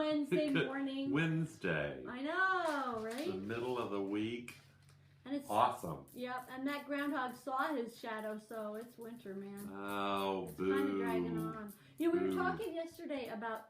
Wednesday morning. Wednesday. I know, right? The middle of the week. And it's awesome. Yep, and that groundhog saw his shadow, so it's winter, man. Oh, it's boo. kind of dragging on. Yeah, we were Boo. talking yesterday about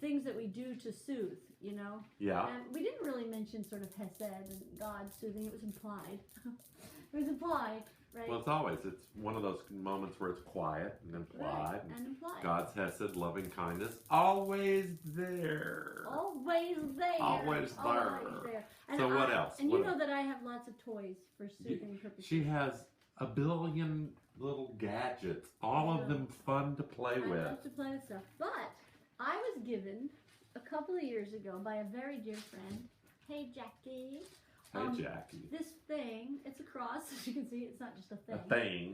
things that we do to soothe, you know? Yeah. And we didn't really mention sort of Hesed and God soothing. It was implied. It was implied, right? Well, it's one of those moments where it's quiet and implied. Right, and implied. God's Hesed, loving kindness, always there. Always there. Always there. Always there. And so what else? And what you know else? that I have lots of toys for soothing purposes. She has a billion little gadgets, all of them fun to play with. I love to play with stuff. But I was given a couple of years ago by a very dear friend. Hey, Jackie. Hey, Jackie. This thing, it's a cross. As you can see, it's not just a thing. A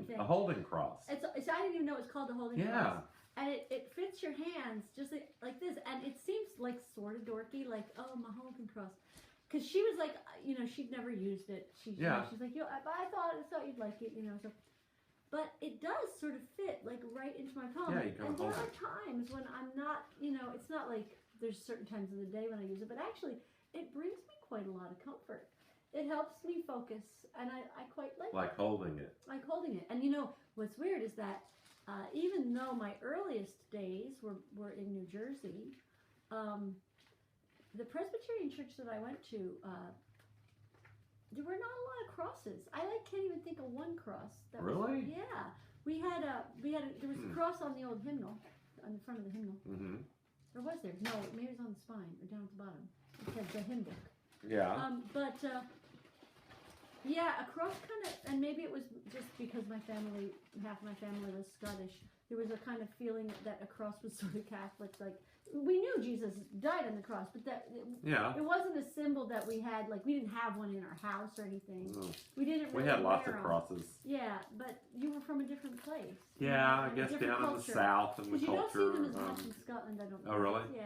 thing. A holding cross. I didn't even know it was called a holding cross. And it fits your hands just like this. And it seems like sort of dorky, like, oh, my holding cross. Because she was like, you know, she'd never used it. She's like, I thought you'd like it, you know. So, but it does sort of fit like right into my palm. Yeah, you can and there hold are times when I'm not, you know, it's not like there's certain times of the day when I use it, but actually it brings me quite a lot of comfort. It helps me focus, and I quite like it. Like holding it. Like holding it. And you know, what's weird is that even though my earliest days were in New Jersey, the Presbyterian church that I went to, there were not a lot of crosses. I can't even think of one cross. Really? Yeah. There was a cross on the old hymnal, on the front of the hymnal. Mm-hmm. Or was there? No, maybe it was on the spine or down at the bottom. It said the hymn book. Yeah. Yeah, a cross kind of, and maybe it was just because half my family was Scottish. There was a kind of feeling that a cross was sort of Catholic. Like, we knew Jesus died on the cross, but it wasn't a symbol that we had. Like, we didn't have one in our house or anything. No. We didn't. Really we had lots of them. crosses. Yeah, but you were from a different place. Yeah, I guess down in the south and the culture. You don't see them as much in Scotland. I don't know. Oh, really? Yeah.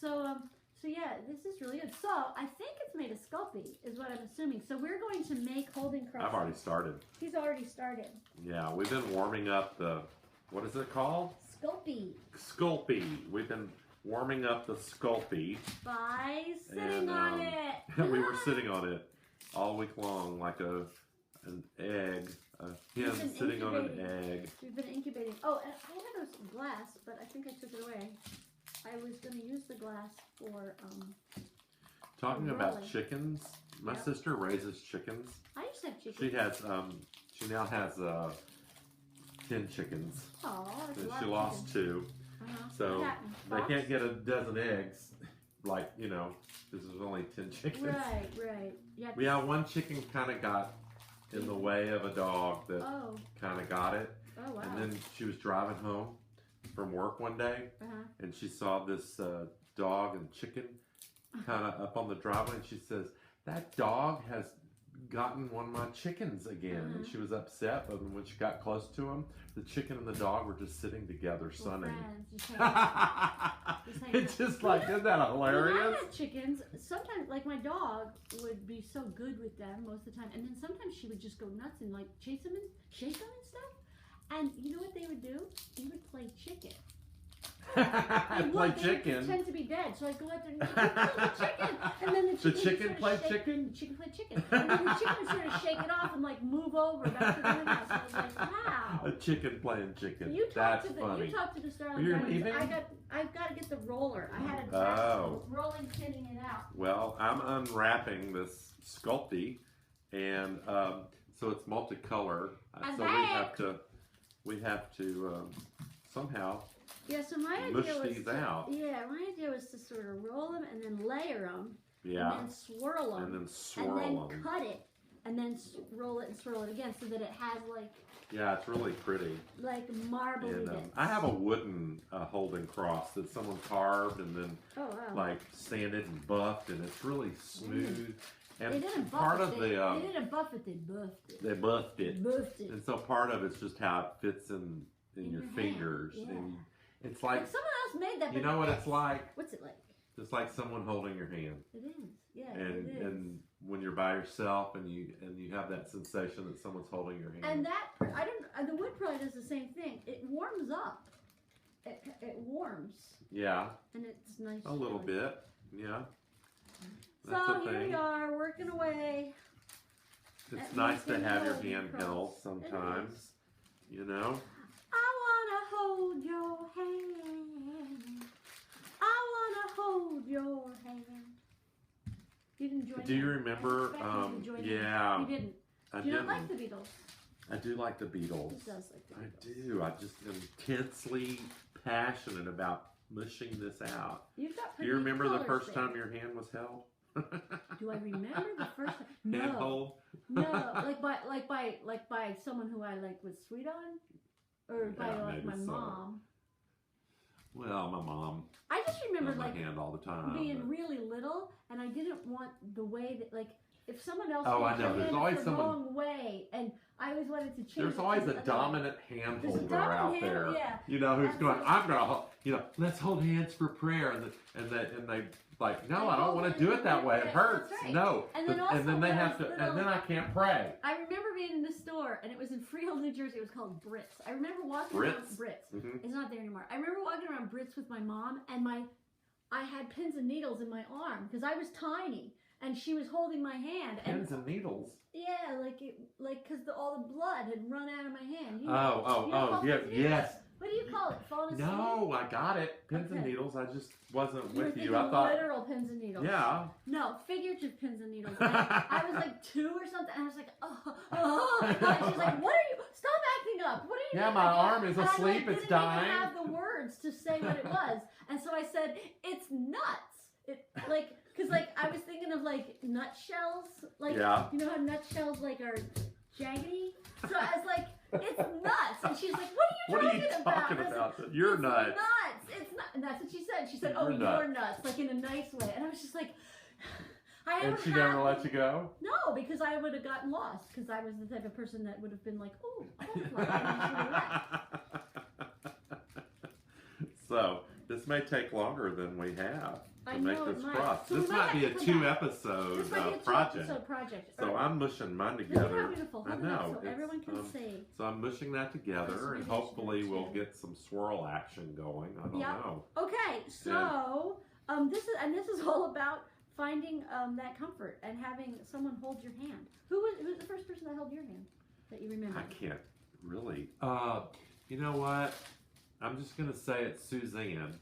So yeah, this is really good. So I think it's made of Sculpey, is what I'm assuming. So we're going to make holding crosses. I've already started. He's already started. Yeah, we've been warming up the, what is it called? Sculpey. Sculpey. We've been warming up the Sculpey. By sitting on it. We were sitting on it all week long like an egg. A hen sitting on an egg. We've been incubating. Oh, and I had a glass, but I think I took it away. I was going to use the glass for talking about chickens. My sister raises chickens. I used to have chickens. She has she now has 10 chickens. Oh, that's a lot she of lost chickens. 2. So they can't get a dozen eggs. Like, you know, this is only 10 chickens. Right. Yeah, one chicken kind of got in the way of a dog that kind of got it. Oh, wow. And then she was driving home from work one day, and she saw this dog and chicken kind of up on the driveway, and she says, that dog has gotten one of my chickens again. And she was upset, but when she got close to him, the chicken and the dog were just sitting together sunning. It's just like, isn't that hilarious? When I had chickens, sometimes, like, my dog would be so good with them most of the time, and then sometimes she would just go nuts and like chase them and shake them and stuff. And you know what they would do? They would play chicken. Play chicken. They tend to be dead, so I go out there and the chicken, and then the chicken played chicken. The chicken played chicken, and then the chicken would sort of shake it off and like move over back to the house. I was like, wow. A chicken playing chicken. That's funny. You talked to the Starling. You're leaving? I've got to get the roller. I had a rolling pinning it out. Well, I'm unwrapping this Sculpey, and so it's multicolor. So we have to somehow. Yeah, so my idea was my idea was to sort of roll them and then layer them, and then swirl them, and then cut it, and then roll it and swirl it again, so that it has like it's really pretty, like marbly bits. I have a wooden holding cross that someone carved and then like sanded and buffed, and it's really smooth. And they didn't buff it. They didn't buff it. They buffed it. They buffed it. Buffed it. And so part of it's just how it fits in your fingers. Yeah. And it's like someone else made that. You know what it's like? What's it like? It's like someone holding your hand. It is. Yeah. And when you're by yourself and you have that sensation that someone's holding your hand. And the wood probably does the same thing. It warms up. it warms. Yeah. And it's nice. A little bit. Yeah. That's so here we are working away. It's nice to have your hand held sometimes. You know. I wanna hold your hand. I wanna hold your hand. You didn't join. Do you remember? Yeah. You didn't. Do you not like the Beatles? I do like the Beatles. He does like the Beatles. I do. I just am intensely passionate about mushing this out. You've got do you remember the first time your hand was held? Do I remember the first time? No. Hand hold? No, like by someone who I was sweet on, or by my mom. Well, my mom. I just remember my hand all the time, being really little, and I didn't want the way that if someone else I know. There's always the wrong way, and I always wanted to change. There's always a dominant hand holder out there. Yeah. You know who's going? I'm gonna. Let's hold hands for prayer, and they like, no, I don't want to do it that way. It hurts. Right. No. And then they have to. And then I can't pray. I remember being in the store, and it was in Freehold, New Jersey. It was called Brits. I remember walking around Brits. Mm-hmm. It's not there anymore. I remember walking around Brits with my mom, and I had pins and needles in my arm because I was tiny. And she was holding my hand. Pins and needles? Yeah, because all the blood had run out of my hand. Yes. What do you call it? Falling asleep? No, I got it. Pins and needles. I just wasn't with you. I thought literal pins and needles. Yeah. No, figurative pins and needles. I was like 2 or something, and I was like, oh. And she's like, what are you? Stop acting up. What are you doing? Yeah, my arm is asleep. It's dying. I didn't even have the words to say what it was, and so I said, it's nuts. Because I was thinking of nutshells, you know how nutshells are jaggedy. So I was like, it's nuts, and she's like, what are you talking about? You're nuts. Nuts. It's not. And that's what she said. She said, you're nuts, in a nice way. And I was just like, and she never let you go? No, because I would have gotten lost. Because I was the type of person that would have been like, oh, I don't fly. And she would have left. So this may take longer than we have. I know make this it cross. So this might be a 2-episode project. So right. I'm mushing mine together. How beautiful. I know. So everyone can see. So I'm mushing that together, and hopefully we'll get some swirl action going. I don't know. Okay, so this is all about finding that comfort and having someone hold your hand. Who's the first person that held your hand that you remember? I can't really. You know what? I'm just gonna say it's Suzanne.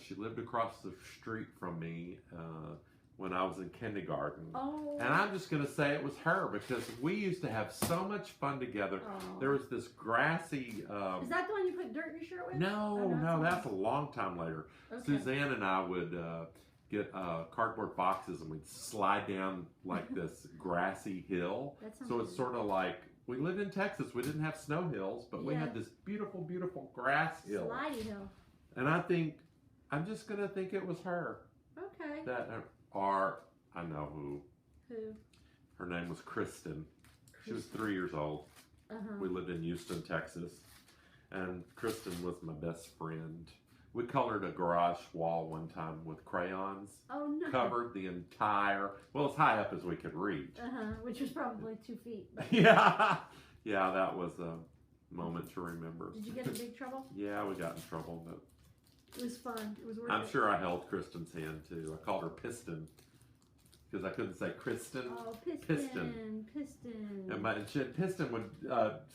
She lived across the street from me when I was in kindergarten. Oh. And I'm just going to say it was her because we used to have so much fun together. Oh. There was this grassy... Is that the one you put dirt in your shirt with? No, that's a long time later. Okay. Suzanne and I would get cardboard boxes and we'd slide down this grassy hill. So it's sort of like... We lived in Texas. We didn't have snow hills, but we had this beautiful, beautiful grass hill. Slidey hill. And I'm just going to think it was her. Okay. I know who. Who? Her name was Kristen. She was 3 years old. We lived in Houston, Texas. And Kristen was my best friend. We colored a garage wall one time with crayons. Oh, no. Covered the entire, as high up as we could reach. Which was probably 2 feet. Yeah. Yeah, that was a moment to remember. Did you get in big trouble? Yeah, we got in trouble, but... It was fun. It was worth it. I'm sure I held Kristen's hand too. I called her Piston because I couldn't say Kristen. Oh, Piston. And Piston would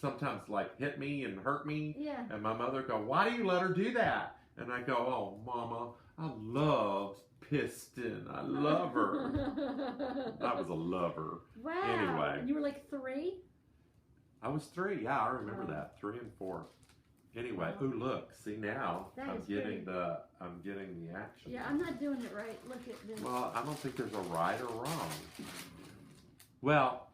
sometimes hit me and hurt me. Yeah. And my mother would go, "Why do you let her do that?" And I go, "Oh, Mama, I love Piston. I love her." I was a lover. Wow. Anyway. And you were 3? I was 3. Yeah, I remember that. 3 and 4. Anyway, look, see now, I'm getting the action. Yeah, I'm not doing it right. Look at this. Well, I don't think there's a right or wrong. Well,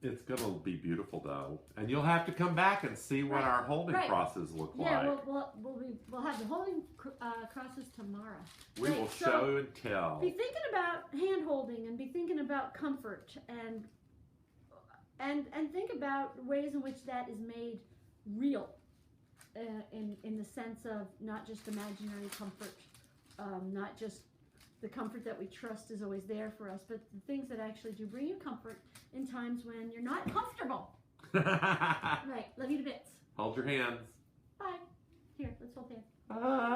it's going to be beautiful though. And you'll have to come back and see what our holding crosses look like. Yeah, we'll have the holding crosses tomorrow. We will show and tell. Be thinking about hand holding and be thinking about comfort and think about ways in which that is made real. In the sense of not just imaginary comfort, not just the comfort that we trust is always there for us, but the things that actually do bring you comfort in times when you're not comfortable. Right, love you to bits. Hold your hands. Bye. Here, let's hold hands. Ah.